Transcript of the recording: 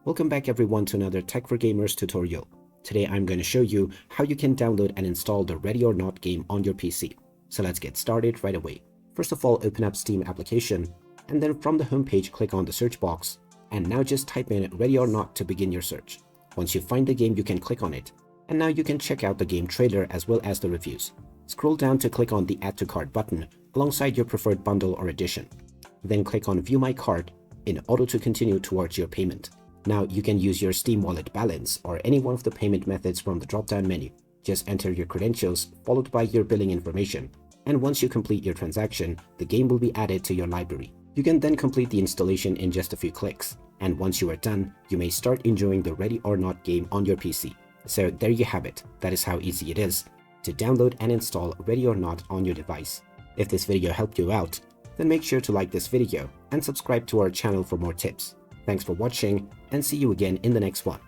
Welcome back everyone to another Tech for Gamers tutorial. Today I'm going to show you how you can download and install the Ready or Not game on your PC. So let's get started right away. First of all, open up Steam application, and then from the home page click on the search box, and now just type in Ready or Not to begin your search. Once you find the game, you can click on it, and now you can check out the game trailer as well as the reviews. Scroll down to click on the Add to Cart button alongside your preferred bundle or edition. Then click on View My Cart in order to continue towards your payment. Now you can use your Steam wallet balance or any one of the payment methods from the drop-down menu. Just enter your credentials followed by your billing information, and once you complete your transaction, the game will be added to your library. You can then complete the installation in just a few clicks, and once you are done, you may start enjoying the Ready or Not game on your PC. So there you have it. That is how easy it is to download and install Ready or Not on your device. If this video helped you out, then make sure to like this video and subscribe to our channel for more tips. Thanks for watching, and see you again in the next one.